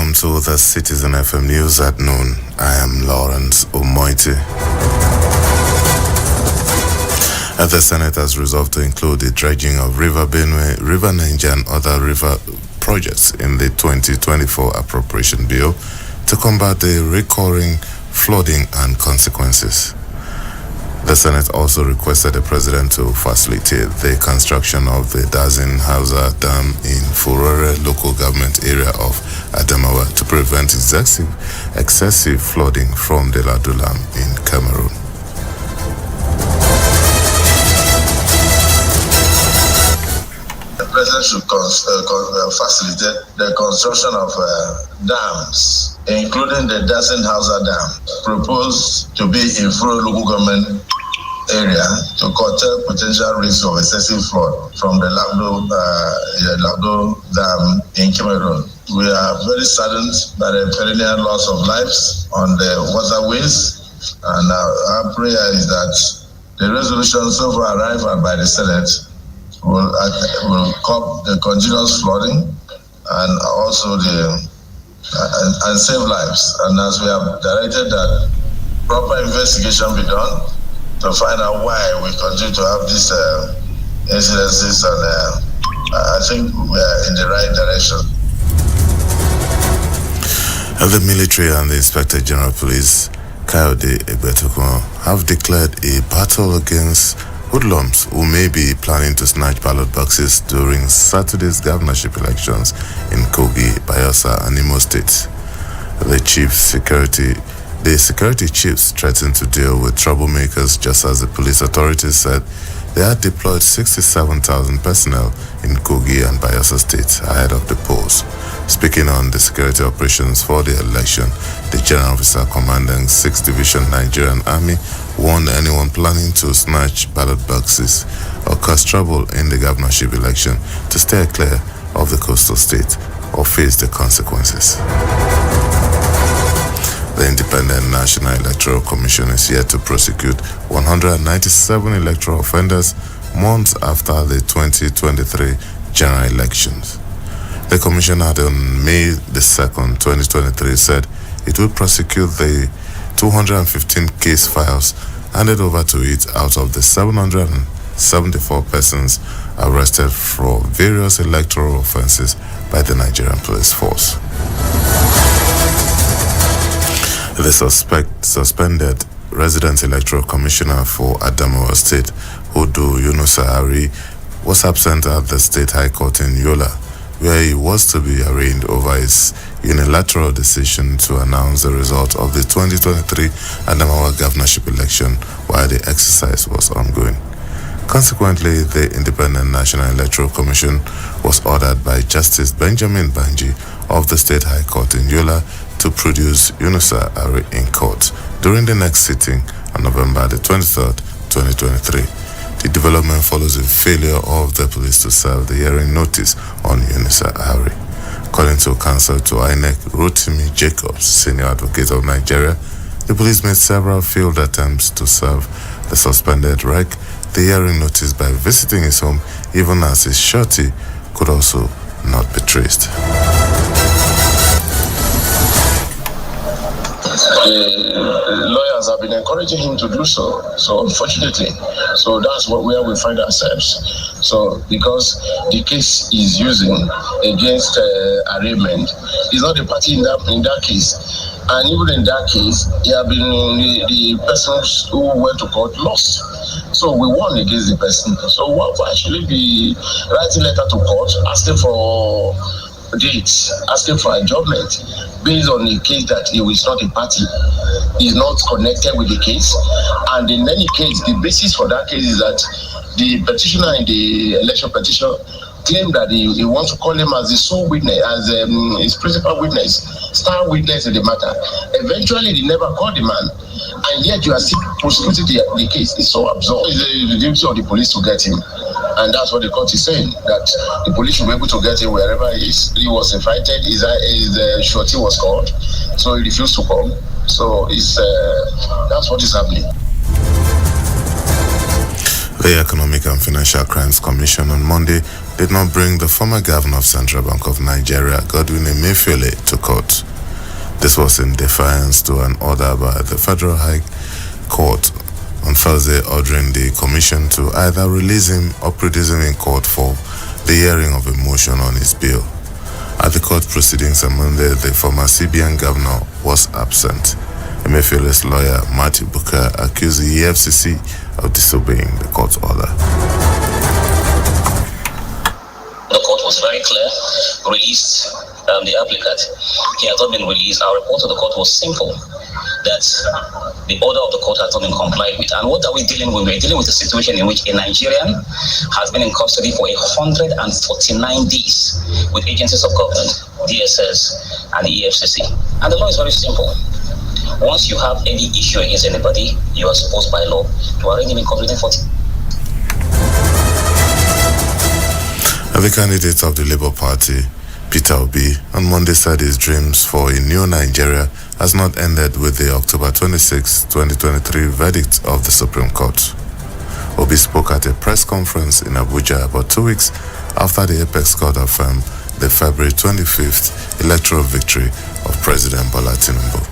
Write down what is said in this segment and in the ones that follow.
welcome to the Citizen FM News at noon. I am Lawrence Omoiti. The Senate has resolved to include the dredging of River Benue, River Niger and other river projects in the 2024 appropriation bill to combat the recurring flooding and consequences. The Senate also requested the President to facilitate the construction of the Dazin Hausa Dam in Furore local government area of Adamawa to prevent excessive flooding from the Ladulam in Cameroon. The President should facilitate the construction of dams, including the Dazin Hausa Dam, proposed to be in Furore local government area to curtail potential risk of excessive flood from the Lagdo Dam in Cameroon. We are very saddened by the perennial loss of lives on the waterways, and our prayer is that the resolution so far arrived at by the Senate will curb the continuous flooding and also and save lives. And as we have directed that proper investigation be done to find out why we continue to have these incidences, and I think we are in the right direction. The military and the Inspector General Police, Kayode Egbetokun, have declared a battle against hoodlums who may be planning to snatch ballot boxes during Saturday's governorship elections in Kogi, Bayelsa, and Imo states. The security chiefs threatened to deal with troublemakers, just as the police authorities said they had deployed 67,000 personnel in Kogi and Bayelsa states ahead of the polls. Speaking on the security operations for the election, the General Officer commanding 6th Division Nigerian Army warned anyone planning to snatch ballot boxes or cause trouble in the governorship election to stay clear of the coastal state or face the consequences. The Independent National Electoral Commission is yet to prosecute 197 electoral offenders months after the 2023 general elections. The Commission had on May the 2nd, 2023 said it would prosecute the 215 case files handed over to it out of the 774 persons arrested for various electoral offenses by the Nigerian Police Force. The suspended resident electoral commissioner for Adamawa State, Odo Yunusa Ari, was absent at the State High Court in Yola, where he was to be arraigned over his unilateral decision to announce the result of the 2023 Adamawa governorship election while the exercise was ongoing. Consequently, the Independent National Electoral Commission was ordered by Justice Benjamin Banji of the State High Court in Yola to produce Yunusa Ari in court during the next sitting on November the 23rd, 2023. The development follows the failure of the police to serve the hearing notice on Yunusa Ari. According to counsel to INEC, Rotimi Jacobs, senior advocate of Nigeria, the police made several failed attempts to serve the suspended rec the hearing notice by visiting his home, even as his surety could also not be traced. Lawyers have been encouraging him to do so. So unfortunately, that's where we find ourselves. So because the case is using against arraignment, he's not a party in that case. And even in that case, the persons who went to court lost. So we won against the person. So one will actually be writing letter to court asking for dates, asking for adjournment based on a case that he is not a party, is not connected with the case. And in any case, the basis for that case is that the petitioner in the election petition claimed that he wants to call him as the sole witness, as his principal witness, star witness in the matter. Eventually, they never called the man, and yet you are still prosecuting the case. It's so absurd. It's the duty of the police to get him, and that's what the court is saying, that the police should be able to get him wherever he is. He was invited, his surety was called, so he refused to come. So that's what is happening. The Economic and Financial Crimes Commission on Monday did not bring the former governor of Central Bank of Nigeria, Godwin Emefiele, to court. This was in defiance to an order by the Federal High Court on Thursday ordering the commission to either release him or produce him in court for the hearing of a motion on his bail. At the court proceedings on Monday, the former CBN governor was absent. Emefiele's lawyer, Marty Booker, accused the EFCC of disobeying the court order. The court was very clear, released the applicant. He has not been released. Our report to the court was simple, that the order of the court has not been complied with. And what are we dealing with? We're dealing with a situation in which a Nigerian has been in custody for 149 days with agencies of government, DSS and the EFCC. And the law is very simple. Once you have any issue against anybody, you are supposed by law to arraign him in court within 40. The candidate of the Labour Party, Peter Obi, on Monday said his dreams for a new Nigeria has not ended with the October 26, 2023 verdict of the Supreme Court. Obi spoke at a press conference in Abuja about 2 weeks after the Apex Court affirmed the February 25th electoral victory of President Bola Tinubu.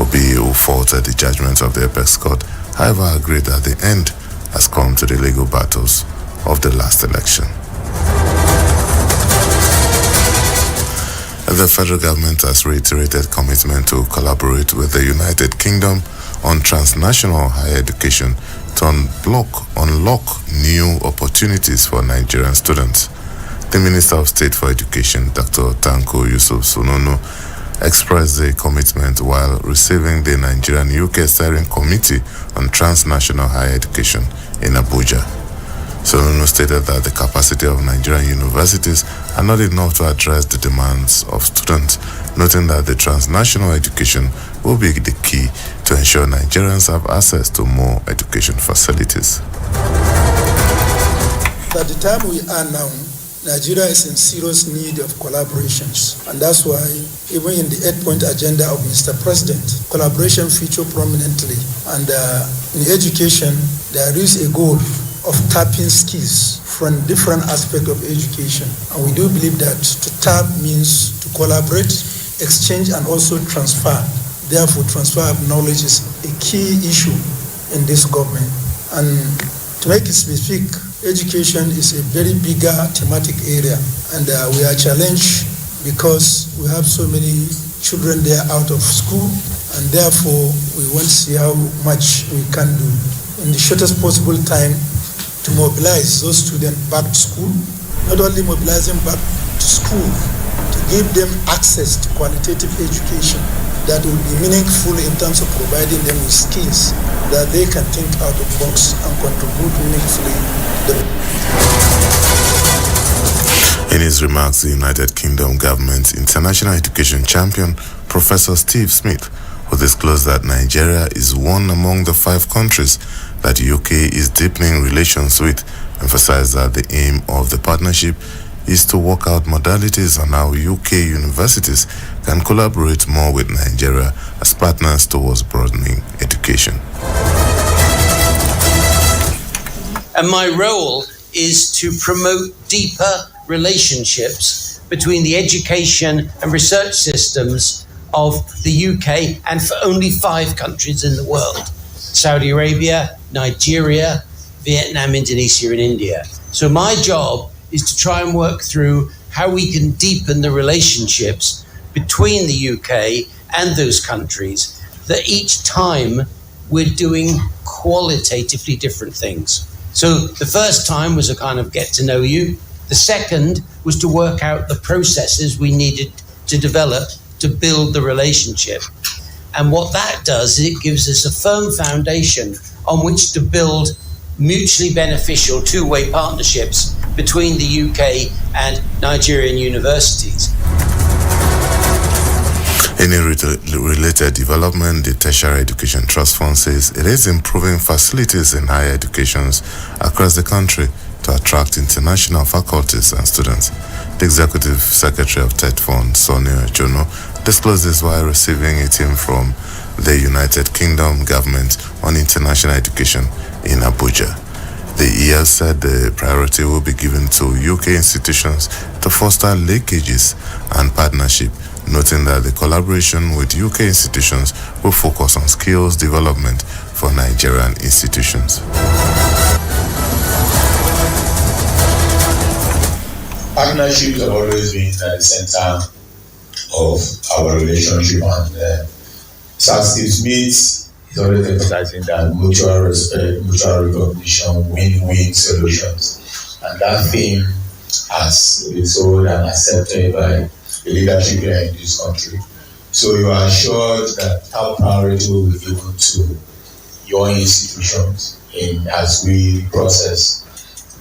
Obi, who faulted the judgment of the Apex Court, however agreed that the end has come to the legal battles of the last election. The federal government has reiterated commitment to collaborate with the United Kingdom on transnational higher education to unlock new opportunities for Nigerian students. The Minister of State for Education, Dr. Tanko Yusuf Sununu, expressed the commitment while receiving the Nigerian-UK Steering Committee on Transnational Higher Education in Abuja. Sununu stated that the capacity of Nigerian universities are not enough to address the demands of students, noting that the transnational education will be the key to ensure Nigerians have access to more education facilities. At the time we are now, Nigeria is in serious need of collaborations, and that's why even in the 8-point agenda of Mr. President, collaboration feature prominently. And in education, there is a goal of tapping skills from different aspects of education. And we do believe that to tap means to collaborate, exchange, and also transfer. Therefore, transfer of knowledge is a key issue in this government. And to make it specific, education is a very bigger thematic area, and we are challenged because we have so many children there out of school, and therefore we want to see how much we can do in the shortest possible time to mobilize those students back to school, not only mobilizing back to school, to give them access to qualitative education that will be meaningful in terms of providing them with skills that they can think out of the box and contribute meaningfully to the. In his remarks, the United Kingdom government's international education champion, Professor Steve Smith, who disclosed that Nigeria is one among the 5 countries that the UK is deepening relations with, emphasized that the aim of the partnership is to work out modalities on how UK universities can collaborate more with Nigeria as partners towards broadening education. And my role is to promote deeper relationships between the education and research systems of the UK and for only 5 countries in the world: Saudi Arabia, Nigeria, Vietnam, Indonesia, and India. So my job is to try and work through how we can deepen the relationships between the UK and those countries, that each time we're doing qualitatively different things. So the first time was a kind of get to know you. The second was to work out the processes we needed to develop to build the relationship. And what that does is it gives us a firm foundation on which to build mutually beneficial two-way partnerships between the UK and Nigerian universities. In a related development, the Tertiary Education Trust Fund says it is improving facilities in higher educations across the country to attract international faculties and students. The Executive Secretary of TED Fund, Sonia Jono, disclosed this while receiving a team from the United Kingdom government on international education in Abuja. The ES said the priority will be given to UK institutions to foster linkages and partnership, noting that the collaboration with UK institutions will focus on skills development for Nigerian institutions. Partnerships have always been at the center of our relationship, and Steve Smith is always emphasizing that mutual respect, mutual recognition, win-win solutions. And that theme has been sold and accepted by the leadership here in this country. So you are assured that top priority will be given to your institutions as we process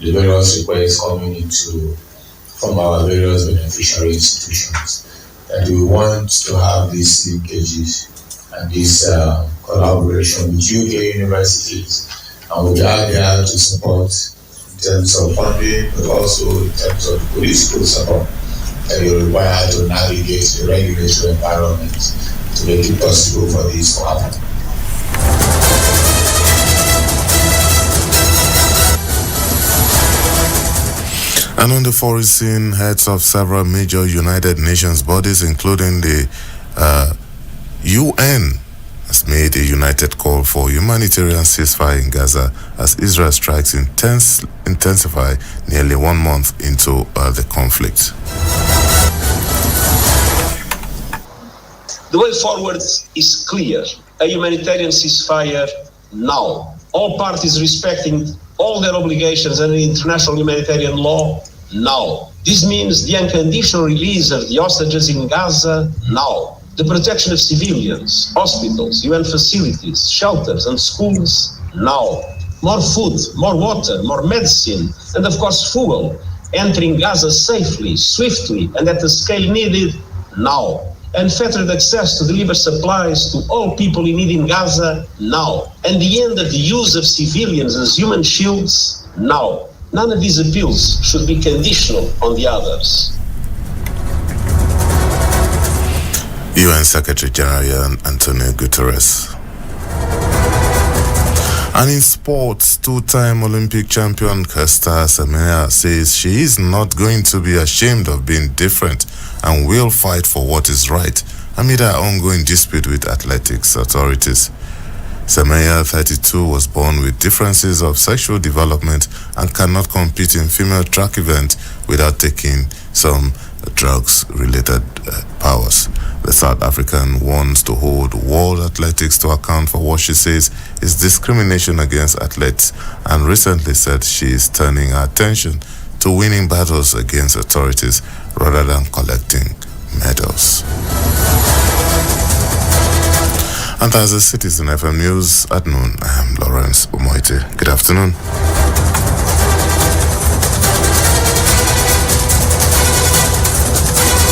the various requests coming into from our various beneficiary institutions. That we want to have these linkages and this collaboration with UK universities, and we are there to support in terms of funding, but also in terms of political support that you require to navigate the regulatory environment to make it possible for this to happen. And on the foreign scene, heads of several major United Nations bodies, including the UN, has made a united call for humanitarian ceasefire in Gaza as Israel strikes intensify nearly 1 month into the conflict. The way forward is clear. A humanitarian ceasefire now. All parties respecting all their obligations under international humanitarian law now. This means the unconditional release of the hostages in Gaza now. The protection of civilians, hospitals, UN facilities, shelters and schools now. More food, more water, more medicine, and of course fuel entering Gaza safely, swiftly, and at the scale needed now. Unfettered access to deliver supplies to all people in need in Gaza now. And the end of the use of civilians as human shields now. None of these appeals should be conditional on the others. UN Secretary General Antonio Guterres. And in sports, two-time Olympic champion Caster Semenya says she is not going to be ashamed of being different and will fight for what is right amid her ongoing dispute with athletics authorities. Semenya, 32, was born with differences of sexual development and cannot compete in female track events without taking some drugs-related powers. The South African wants to hold World Athletics to account for what she says is discrimination against athletes, and recently said she is turning her attention to winning battles against authorities rather than collecting medals. And that's the Citizen FM News at noon. I am Lawrence Omoite. Good afternoon.